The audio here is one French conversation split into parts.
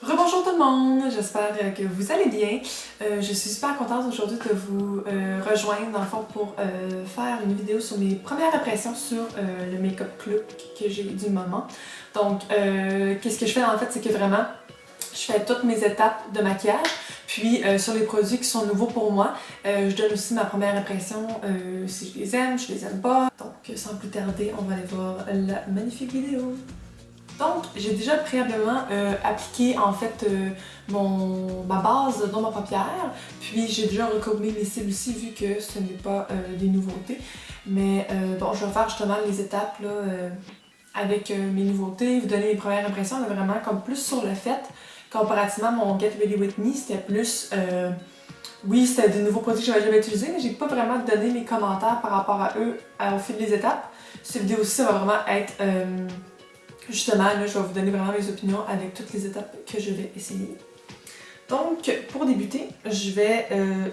Rebonjour tout le monde, j'espère que vous allez bien. Je suis super contente aujourd'hui de vous rejoindre dans le fond pour faire une vidéo sur mes premières impressions sur le make-up look que j'ai du moment. Donc, qu'est-ce que je fais en fait, c'est que vraiment, je fais toutes mes étapes de maquillage, puis sur les produits qui sont nouveaux pour moi, je donne aussi ma première impression, si je les aime pas. Donc, sans plus tarder, on va aller voir la magnifique vidéo. Donc, j'ai déjà préalablement appliqué en fait ma base dans ma paupière, puis j'ai déjà recombé mes cils aussi vu que ce n'est pas des nouveautés. Mais bon, je vais faire justement les étapes là, avec mes nouveautés, vous donner mes premières impressions, mais vraiment comme plus sur le fait, comparativement à mon Get Ready With Me, c'était plus... oui, c'était des nouveaux produits que j'avais jamais utilisés, mais j'ai pas vraiment donné mes commentaires par rapport à eux au fil des étapes. Cette vidéo-ci, ça va vraiment être... justement, là, je vais vous donner vraiment mes opinions avec toutes les étapes que je vais essayer. Donc, pour débuter, je vais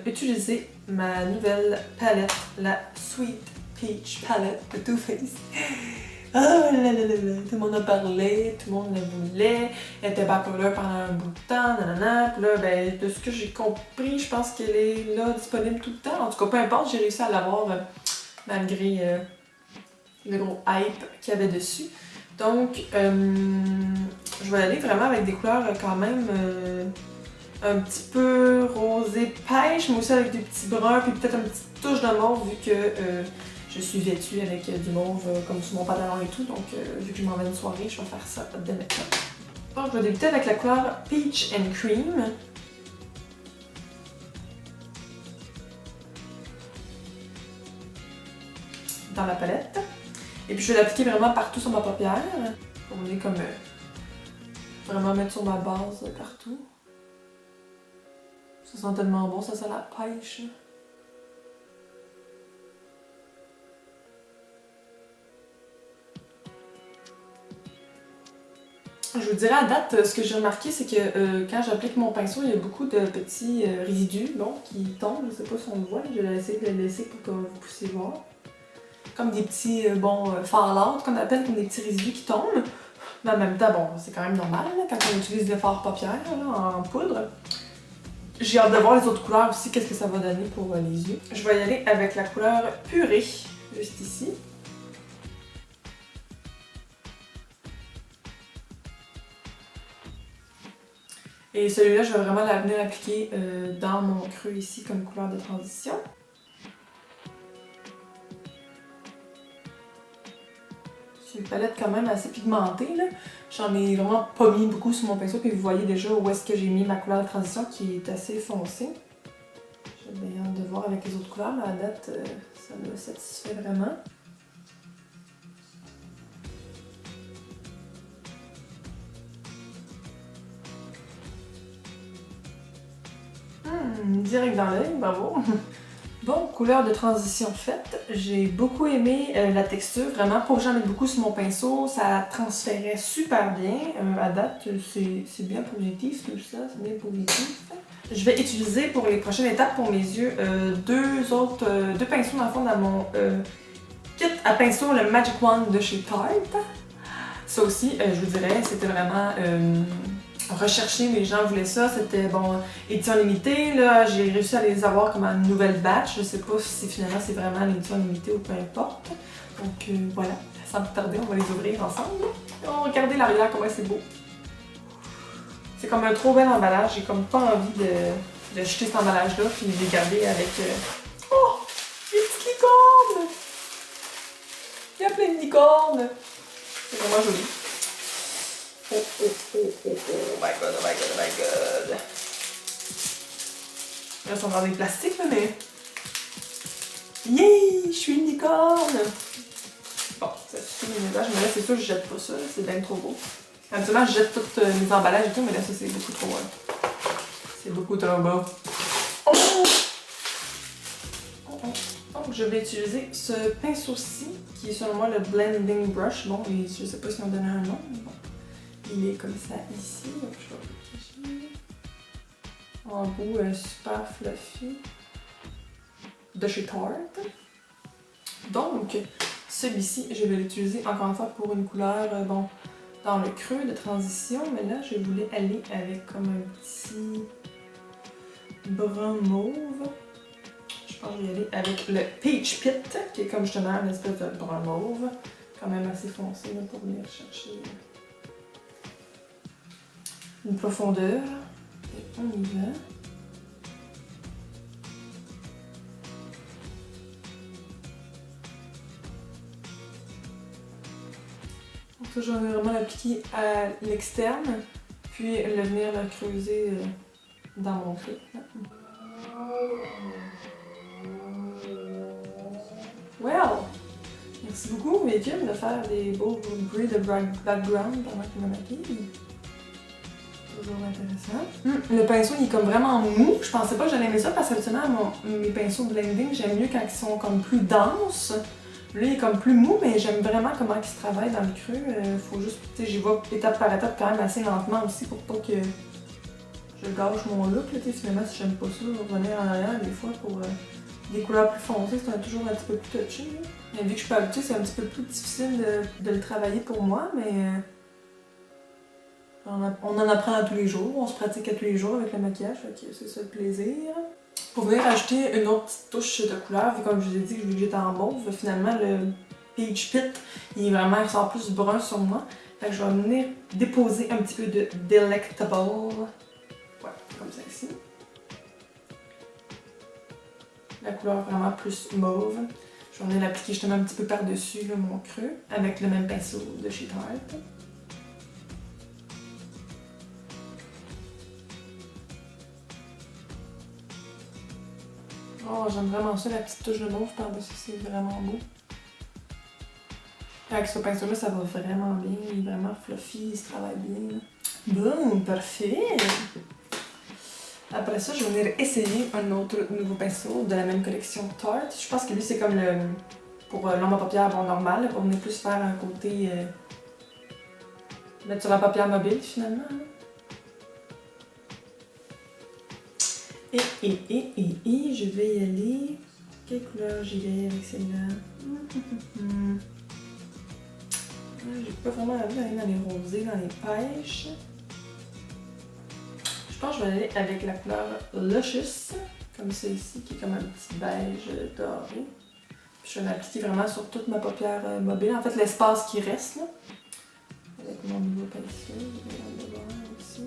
utiliser ma nouvelle palette, la Sweet Peach Palette de Too Faced. Ah là là là là, tout le monde en parlait, tout le monde la voulait, elle était backcolor pendant un bout de temps, nanana, puis là, ben, de ce que j'ai compris, je pense qu'elle est là, disponible tout le temps. En tout cas, peu importe, j'ai réussi à l'avoir malgré le gros hype qu'il y avait dessus. Donc, je vais aller vraiment avec des couleurs quand même un petit peu rosé pêche, mais aussi avec des petits bruns, puis peut-être une petite touche de mauve vu que je suis vêtue avec du mauve comme sur mon pantalon et tout. Donc, vu que je m'en vais une soirée, je vais faire ça dès maintenant. Donc, je vais débuter avec la couleur Peach and Cream. Dans la palette. Et puis je vais l'appliquer vraiment partout sur ma paupière. Pour venir comme vraiment mettre sur ma base partout. Ça sent tellement bon, ça sent la pêche. Je vous dirais à date, ce que j'ai remarqué, c'est que quand j'applique mon pinceau, il y a beaucoup de petits résidus bon, qui tombent. Je sais pas si on le voit, je vais essayer de le laisser pour que vous puissiez voir. Comme des petits, fallout qu'on appelle, comme des petits résidus qui tombent. Mais en même temps, bon, c'est quand même normal là, quand on utilise des fards paupières là, en poudre. J'ai hâte de voir les autres couleurs aussi, qu'est-ce que ça va donner pour les yeux. Je vais y aller avec la couleur purée, juste ici. Et celui-là, je vais vraiment venir l'appliquer dans mon creux ici comme couleur de transition. C'est une palette quand même assez pigmentée, là. J'en ai vraiment pas mis beaucoup sur mon pinceau, puis vous voyez déjà où est-ce que j'ai mis ma couleur de transition qui est assez foncée. J'ai bien hâte de voir avec les autres couleurs, mais à date, ça me satisfait vraiment. Direct dans l'œil, bravo! Bon, couleur de transition faite. J'ai beaucoup aimé la texture, vraiment, pour que j'en mette beaucoup sur mon pinceau, ça transférait super bien. À date, c'est bien positif tout ça, c'est bien positif. Je vais utiliser pour les prochaines étapes pour mes yeux deux pinceaux dans le fond dans mon kit à pinceau, le Magic Wand de chez Tarte. Ça aussi, je vous dirais, c'était vraiment recherché, les gens voulaient ça, c'était bon, édition limitée, là, j'ai réussi à les avoir comme une nouvelle batch, je sais pas si finalement c'est vraiment l'édition limitée ou peu importe. Donc voilà, sans plus tarder, on va les ouvrir ensemble. Oh, regardez l'arrière, comment c'est beau. C'est comme un trop bel emballage, j'ai comme pas envie de jeter cet emballage-là puis de les garder avec... Oh! Les petites licornes! Il y a plein de licornes! C'est vraiment joli. Oh, oh, oh, oh, oh my god, oh my god, oh my god. Là, ils sont dans des plastiques, là, mais... Yay! Je suis une licorne! Bon, ça suffit mes images, mais là, c'est sûr, je jette pas ça, c'est bien trop beau. Habituellement, je jette tous mes emballages et tout, mais là, ça, c'est beaucoup trop... c'est beaucoup trop beau. Oh! Oh, oh. Donc, je vais utiliser ce pinceau-ci, qui est selon moi le Blending Brush. Bon, et je sais pas si on donne un nom, mais bon. Il est comme ça ici, donc je vais le cacher. En bout, super fluffy. De chez Tarte. Donc, celui-ci, je vais l'utiliser encore une fois pour une couleur, bon, dans le creux de transition, mais là, je voulais aller avec comme un petit brun mauve. Je pense que je vais y aller avec le Peach Pit, qui est comme justement une espèce de brun mauve, quand même assez foncé là, pour venir chercher une profondeur. Et on y va. Donc ça, je vais vraiment l'appliquer à l'externe, puis le venir le creuser dans mon trait. Well! Merci beaucoup, Medium, de faire des beaux bruits de background pendant qu'il me maquille. Toujours intéressant. Le pinceau, il est comme vraiment mou. Je pensais pas que j'allais aimer ça parce que habituellement, mes pinceaux blending, j'aime mieux quand ils sont comme plus denses. Là, il est comme plus mou, mais j'aime vraiment comment il se travaille dans le creux. Faut juste, tu sais, j'y vais étape par étape quand même assez lentement aussi pour pas que je gâche mon look. Là, finalement, si j'aime pas ça, je vais revenir en arrière des fois pour des couleurs plus foncées, c'est toujours un petit peu plus touché. Là. Mais vu que je suis pas habituée, c'est un petit peu plus difficile de le travailler pour moi, mais on en apprend à tous les jours, on se pratique à tous les jours avec le maquillage, fait que c'est ça le plaisir. Pour venir ajouter une autre petite touche de couleur, vu comme je vous ai dit que j'étais en mauve, finalement le Peach Pit, il sort plus brun sur moi. Fait que je vais venir déposer un petit peu de Delectable. Ouais, comme ça ici. La couleur vraiment plus mauve. Je vais venir l'appliquer justement un petit peu par-dessus mon creux, avec le même pinceau de chez Tarte. Oh, j'aime vraiment ça, la petite touche de mauve par-dessus, c'est vraiment beau. Avec ce pinceau-là, ça va vraiment bien, il est vraiment fluffy, il se travaille bien. Bon, parfait! Après ça, je vais venir essayer un autre nouveau pinceau de la même collection Tarte. Je pense que lui, c'est comme le pour l'ombre à paupières bon, normal, pour venir plus faire un côté mettre sur la paupière mobile finalement. Et je vais y aller. Quelle couleur j'y vais avec celle-là? J'ai pas vraiment envie d'aller dans les rosés, dans les pêches. Je pense que je vais aller avec la couleur Luscious, comme celle-ci, qui est comme un petit beige doré. Puis je vais l'appliquer vraiment sur toute ma paupière mobile, en fait l'espace qui reste là. Avec mon nouveau pinceau, je vais en avoir aussi.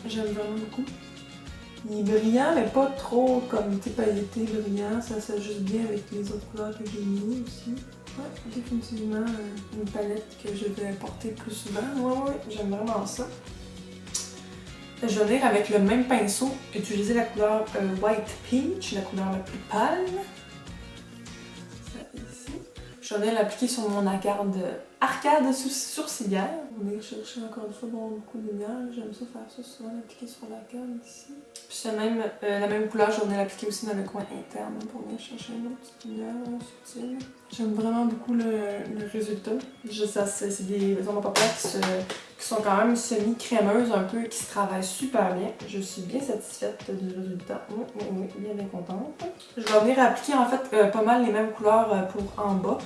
J'aime vraiment beaucoup. Il est brillant, mais pas trop comme pailleté brillant. Ça s'ajuste bien avec les autres couleurs que j'ai mis aussi. Ouais, définitivement une palette que je vais porter plus souvent. Ouais, j'aime vraiment ça. Je vais venir avec le même pinceau, utiliser la couleur White Peach, la couleur la plus pâle. Ça ici. Je vais venir l'appliquer sur mon arcade sourcilière. On va venir chercher encore une fois beaucoup de lumière. J'aime ça faire ça souvent, l'appliquer sur l'arcade ici. Puis c'est la même couleur, je vais venir l'appliquer aussi dans le coin interne pour venir chercher une autre petite lumière subtile. J'aime vraiment beaucoup le résultat. C'est des ombres à paupières qui sont quand même semi-crémeuses un peu, qui se travaillent super bien. Je suis bien satisfaite du résultat. Oui, bien contente. Je vais venir appliquer en fait pas mal les mêmes couleurs pour en bas.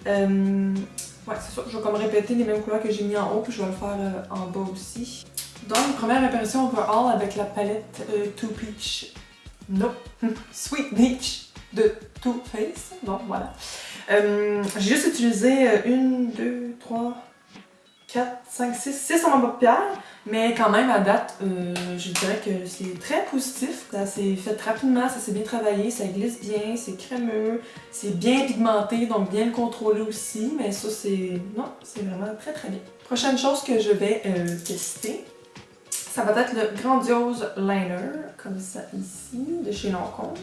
Ouais, c'est ça. Je vais comme répéter les mêmes couleurs que j'ai mis en haut, puis je vais le faire en bas aussi. Donc, première impression overall avec la palette Too Peach. No, Sweet Peach de Too Faced. Donc, voilà. J'ai juste utilisé 1, 2, 3, 4, 5, 6 en paupières, mais quand même à date, je dirais que c'est très positif. Ça s'est fait rapidement, ça s'est bien travaillé, ça glisse bien, c'est crémeux, c'est bien pigmenté, donc bien contrôlé aussi, mais ça c'est... non, c'est vraiment très très bien. Prochaine chose que je vais tester, ça va être le Grandiose Liner, comme ça ici, de chez Lancôme.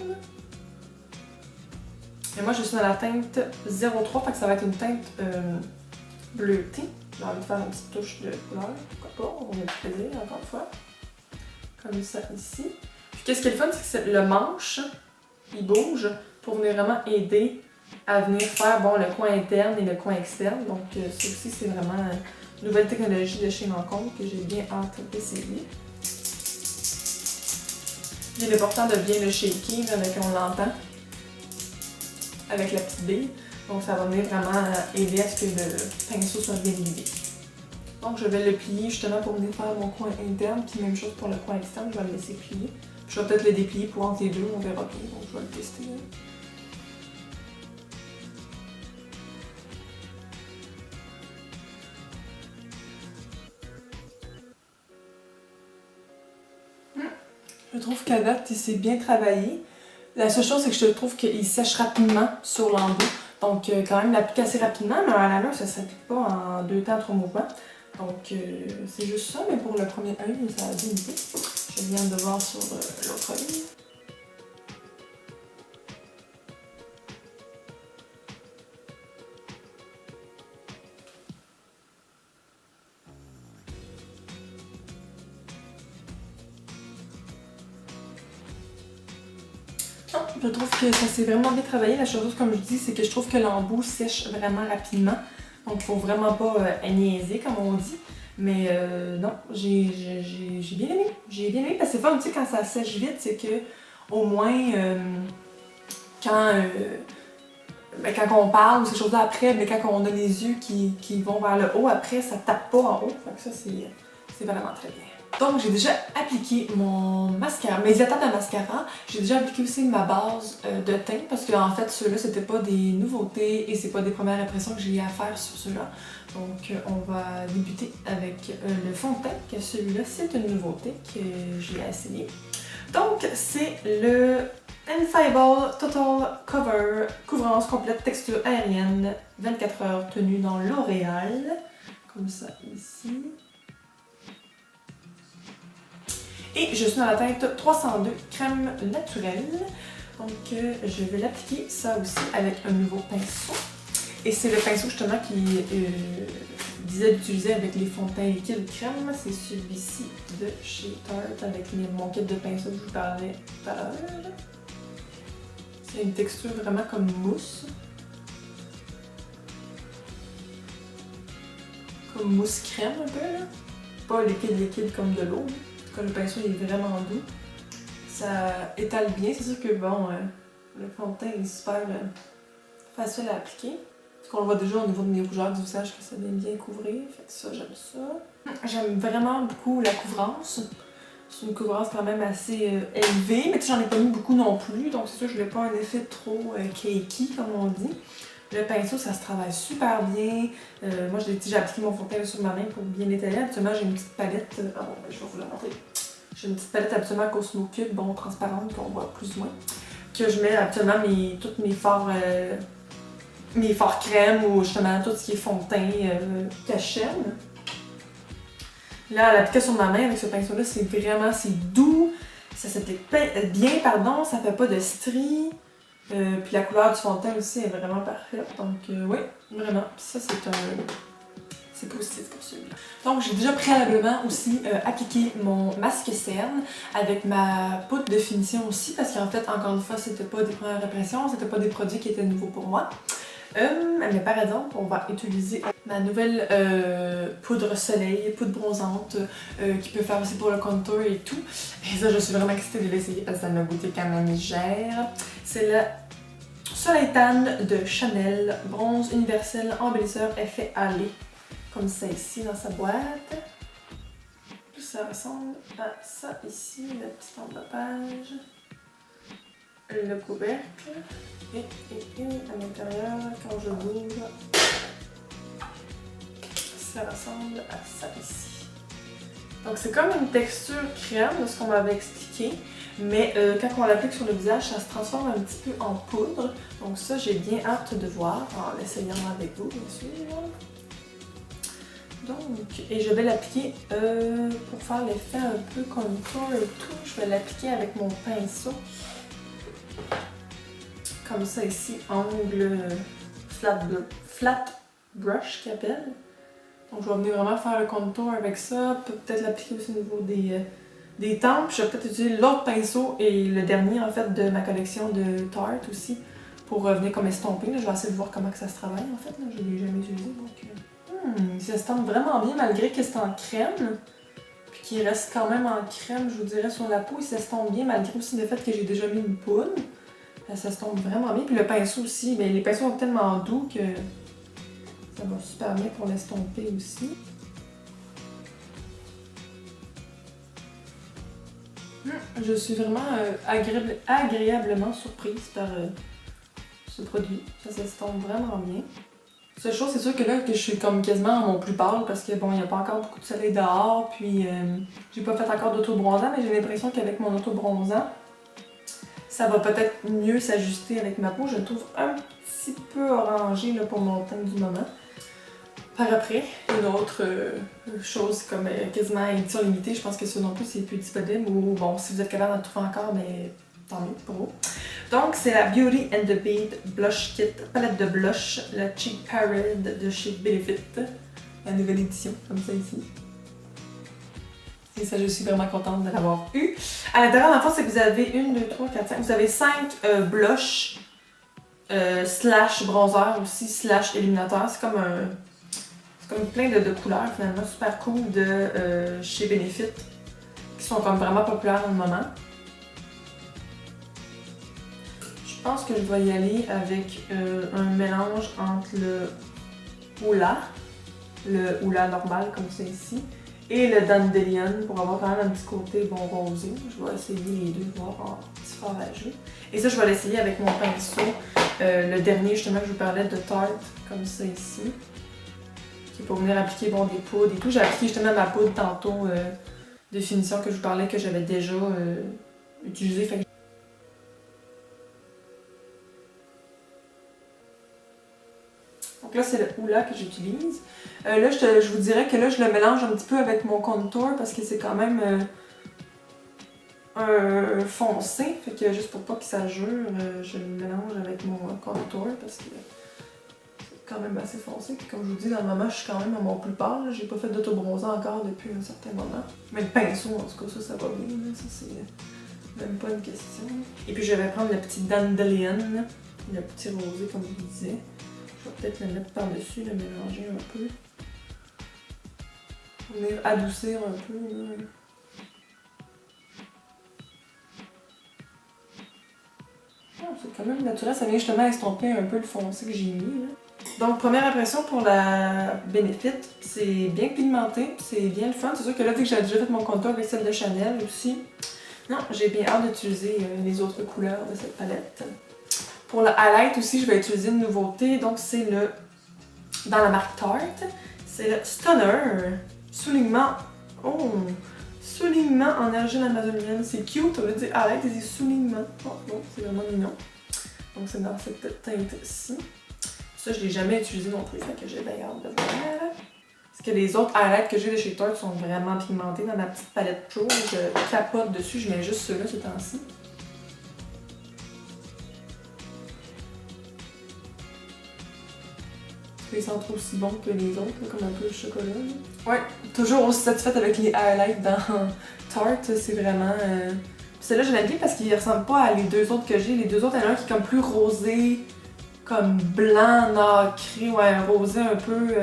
Et moi je suis dans la teinte 03, fait que ça va être une teinte bleutée. J'ai envie de faire une petite touche de couleur, pourquoi pas, on a du plaisir encore une fois. Comme ça ici. Puis qu'est-ce qui est le fun, c'est que le manche, il bouge pour venir vraiment aider à venir faire bon, le coin interne et le coin externe. Donc ça aussi c'est vraiment une nouvelle technologie de chez Lancôme que j'ai bien hâte d'essayer. Il est important de bien le shaker, là, on l'entend avec la petite bille. Donc ça va venir vraiment aider à ce que le pinceau soit bien lié. Donc je vais le plier justement pour venir faire mon coin interne, puis même chose pour le coin externe, je vais le laisser plier. Puis je vais peut-être le déplier pour entre les deux, on verra bien, donc je vais le tester. Là. Je trouve qu'à date, il s'est bien travaillé. La seule chose, c'est que je trouve qu'il sèche rapidement sur l'embout. Donc, quand même, l'appliquer assez rapidement, mais à la main, ça ne s'applique pas en 2 temps, 3 mouvements. Donc, c'est juste ça, mais pour le premier œil, ça a bien été. Je viens de voir sur l'autre œil. Je trouve que ça s'est vraiment bien travaillé. La chose, comme je dis, c'est que je trouve que l'embout sèche vraiment rapidement. Donc, il faut vraiment pas niaiser, comme on dit. Mais non, j'ai bien aimé. J'ai bien aimé parce que c'est fun, tu sais, quand ça sèche vite, c'est que au moins, quand on parle ou ces choses-là après, mais quand on a les yeux qui vont vers le haut après, ça tape pas en haut. Fait que ça, c'est vraiment très bien. Donc, j'ai déjà appliqué mon mascara, mes étapes de mascara. J'ai déjà appliqué aussi ma base de teint parce qu'en fait, ceux-là, c'était pas des nouveautés et c'est pas des premières impressions que j'ai à faire sur ceux-là. Donc, on va débuter avec le fond de teint, que celui-là, c'est une nouveauté que j'ai essayé. Donc, c'est le Infallible Total Cover, couvrance complète texture aérienne, 24 heures tenue dans L'Oréal, comme ça ici. Et je suis dans la teinte 302 crème naturelle. Donc je vais l'appliquer ça aussi avec un nouveau pinceau. Et c'est le pinceau justement qui disait d'utiliser avec les fonds de teint liquide crème. C'est celui-ci de chez Tarte avec mon kit de pinceau que je vous parlais tout à l'heure. C'est une texture vraiment comme mousse. Comme mousse crème un peu là. Pas liquide comme de l'eau. Quand le pinceau est vraiment doux, ça étale bien. C'est sûr que bon, le fond de teint est super facile à appliquer. Parce qu'on le voit déjà au niveau de mes rougeurs du visage que ça vient bien couvrir. Fait que ça, j'aime ça. J'aime vraiment beaucoup la couvrance. C'est une couvrance quand même assez élevée, mais tu sais, j'en ai pas mis beaucoup non plus. Donc c'est sûr que je voulais pas un effet trop cakey, comme on dit. Le pinceau, ça se travaille super bien. Moi, j'ai appliqué mon fond de teint sur ma main pour bien l'étaler. Habituellement, j'ai une petite palette. Je vais vous la montrer. J'ai une petite palette habituellement Cosmo Cube, bon, transparente, qu'on voit plus ou moins. Que je mets habituellement toutes mes fards crème ou justement tout ce qui est fond de teint cachenne. Là, à l'appliquer sur ma main avec ce pinceau-là, c'est doux. Ça s'applique bien, pardon. Ça fait pas de stries. Puis la couleur du fond de teint aussi est vraiment parfaite. Donc oui, vraiment. Puis ça, c'est positif pour celui-là. Donc j'ai déjà préalablement aussi appliqué mon masque cerne avec ma poudre de finition aussi. Parce qu'en fait, encore une fois, c'était pas des premières impressions. C'était pas des produits qui étaient nouveaux pour moi. Mais par exemple, on va utiliser ma nouvelle poudre soleil, poudre bronzante, qui peut faire aussi pour le contour et tout. Et ça, je suis vraiment excitée de l'essayer parce que ça m'a goûté quand même légère. C'est la Soleil Tan de Chanel, bronze universel embellisseur effet halo. Comme ça ici dans sa boîte. Ça ressemble à ça ici, le petit enveloppage. Le couvercle. Et à l'intérieur, quand je l'ouvre, ça ressemble à ça ici. Donc c'est comme une texture crème de ce qu'on m'avait expliqué, mais quand on l'applique sur le visage, ça se transforme un petit peu en poudre. Donc ça, j'ai bien hâte de voir en l'essayant avec vous, bien sûr. Donc, et je vais l'appliquer pour faire l'effet un peu contour et tout. Je vais l'appliquer avec mon pinceau. Comme ça ici, angle flat brush qu'il appelle. Donc je vais venir vraiment faire le contour avec ça, peut-être l'appliquer aussi au niveau des tempes. Je vais peut-être utiliser l'autre pinceau et le dernier en fait de ma collection de Tarte aussi pour venir comme estomper. Là, je vais essayer de voir comment que ça se travaille en fait. Là. Je ne l'ai jamais utilisé donc il s'estompe vraiment bien malgré que c'est en crème. Puis qui reste quand même en crème, je vous dirais, sur la peau. Il s'estompe bien, malgré aussi le fait que j'ai déjà mis une poudre. Ça s'estompe vraiment bien. Puis le pinceau aussi, mais les pinceaux sont tellement doux que ça va super bien pour l'estomper aussi. Je suis vraiment agréablement surprise par ce produit. Ça s'estompe vraiment bien. Seule chose, c'est sûr que là, que je suis comme quasiment à mon plus pâle parce que bon, il n'y a pas encore beaucoup de soleil dehors, puis j'ai pas fait encore d'auto-bronzant, mais j'ai l'impression qu'avec mon auto-bronzant, ça va peut-être mieux s'ajuster avec ma peau. Je le trouve un petit peu orangé là, pour mon teint du moment. Par après, une autre chose comme quasiment édition limitée, je pense que ça non plus c'est plus disponible, ou bon, si vous êtes capable d'en trouver encore, mais tant mieux pour vous. Donc, c'est la Beauty and the Beat Blush Kit, palette de blush, la Cheek Parade de chez Benefit, la nouvelle édition, comme ça ici. Et ça, je suis vraiment contente de l'avoir eu. À l'intérieur, dans le fond, c'est que vous avez 1, 2, 3, 4, 5, vous avez 5 blushs slash bronzer aussi, slash illuminateur. C'est comme plein de couleurs finalement, super cool de chez Benefit, qui sont comme vraiment populaires dans le moment. Je pense que je vais y aller avec un mélange entre le Hoola normal comme c'est ici, et le Dandelion pour avoir quand même un petit côté bon rosé. Je vais essayer les deux, voir en petit fort à jeu. Et ça, je vais l'essayer avec mon pinceau, le dernier justement que je vous parlais de Tarte, comme ça ici, qui est pour venir appliquer bon, des poudres et tout. J'ai appliqué justement ma poudre tantôt de finition que je vous parlais que j'avais déjà utilisée. Donc là, c'est le Hoola que j'utilise. Là, je vous dirais que là, je le mélange un petit peu avec mon contour parce que c'est quand même foncé. Fait que juste pour pas que ça jure, je le mélange avec mon contour parce que c'est quand même assez foncé. Puis comme je vous dis, dans le moment, je suis quand même à mon plus pâle. J'ai pas fait d'auto-bronzant encore depuis un certain moment. Mais le pinceau, en tout cas, ça va bien. Là. Ça, c'est même pas une question. Et puis, je vais prendre le petit Dandelion, le petit rosé, comme je vous disais. Je vais peut-être le mettre par-dessus, le mélanger un peu. Venir adoucir un peu. Là. Ah, c'est quand même naturel, ça vient justement estomper un peu le foncé que j'ai mis. Là. Donc, première impression pour la Benefit, c'est bien pigmenté, c'est bien le fun. C'est sûr que là, vu que j'ai déjà fait mon contour avec celle de Chanel aussi, non, j'ai bien hâte d'utiliser les autres couleurs de cette palette. Pour le highlight aussi, je vais utiliser une nouveauté, donc c'est le, dans la marque Tarte, c'est le Stunner, soulignement, soulignement en argile amazonienne, c'est cute, on va dire highlight et des soulignements, oh non, c'est vraiment mignon, donc c'est dans cette teinte-ci, ça je l'ai jamais utilisé non plus, fait que j'ai bien hâte de le voir. Parce que les autres highlights que j'ai de chez Tarte sont vraiment pigmentés dans ma petite palette Pro, je capote dessus, je mets juste ceux-là ce temps-ci. Ils sentent aussi bons que les autres, là, comme un peu le chocolat. Là. Ouais, toujours aussi satisfaite avec les highlights dans Tarte, c'est vraiment... Celle-là, je l'aime bien parce qu'il ressemble pas à les deux autres que j'ai. Les deux autres, il y en a un qui est comme plus rosé, comme blanc, nacré, ouais, un rosé un peu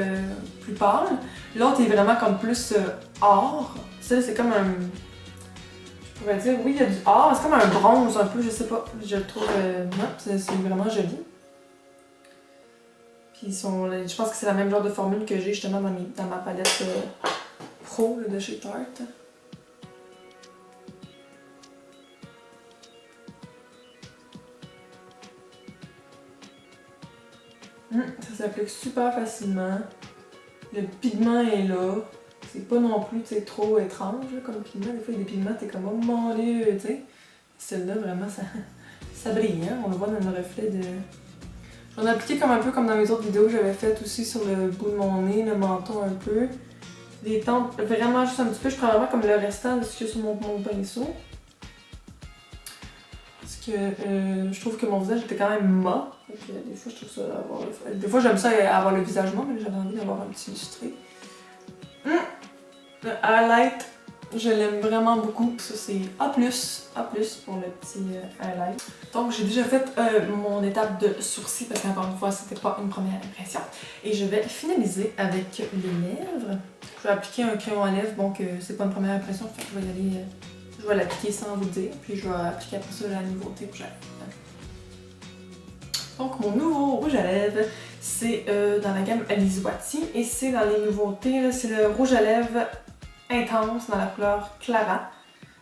plus pâle. L'autre est vraiment comme plus or. Ça, c'est comme un... Je pourrais dire, oui, il y a du or, c'est comme un bronze un peu, je sais pas. Je le trouve... non, c'est vraiment joli. Puis je pense que c'est la même genre de formule que j'ai justement dans ma palette Pro là, de chez Tarte. Ça s'applique super facilement. Le pigment est là. C'est pas non plus trop étrange là, comme pigment. Des fois, il y a des pigments, t'es comme oh mon dieu, tu sais. Celle-là, vraiment, ça brille. Hein? On le voit dans le reflet de... J'en ai appliqué comme un peu comme dans mes autres vidéos que j'avais faites aussi sur le bout de mon nez, le menton un peu. Des teintes, vraiment juste un petit peu. Je prends vraiment comme le restant de ce qu'il y a sur mon pinceau. Parce que je trouve que mon visage était quand même mat. Donc, des fois, je trouve ça avoir le... Des fois, j'aime ça avoir le visage mat, mais j'avais envie d'avoir un petit illustré. Le highlight Je l'aime vraiment beaucoup. Ça, c'est A+, A+, pour le petit highlight. Donc, j'ai déjà fait mon étape de sourcil parce qu'encore une fois, c'était pas une première impression. Et je vais finaliser avec les lèvres. Je vais appliquer un crayon à lèvres, donc c'est pas une première impression, fait que je vais y aller... je vais l'appliquer sans vous le dire, puis je vais appliquer après ça la nouveauté rouge à lèvres. Donc, mon nouveau rouge à lèvres, c'est dans la gamme Alice Watty et c'est dans les nouveautés, c'est le rouge à lèvres intense dans la couleur Clara.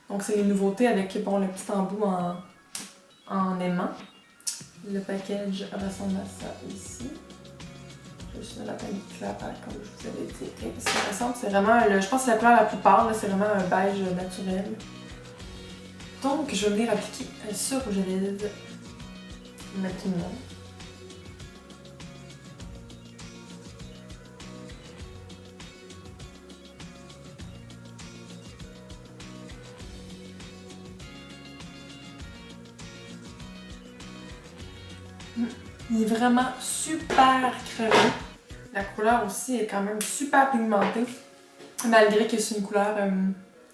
Donc c'est les nouveautés avec bon, le petit embout en aimant. Le package ressemble à ça ici. Juste la palette Clara comme je vous avais dit. Et ça ressemble, c'est vraiment, je pense que c'est la couleur la plus pâle, c'est vraiment un beige naturel. Donc je vais venir appliquer ce rouge à lèvres maintenant. Il est vraiment super crème. La couleur aussi est quand même super pigmentée, malgré que c'est une couleur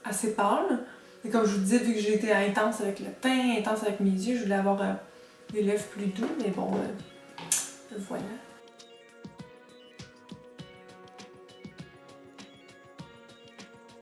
assez pâle. Et comme je vous disais, vu que j'ai été intense avec le teint, intense avec mes yeux, je voulais avoir des lèvres plus doux, mais bon, voilà.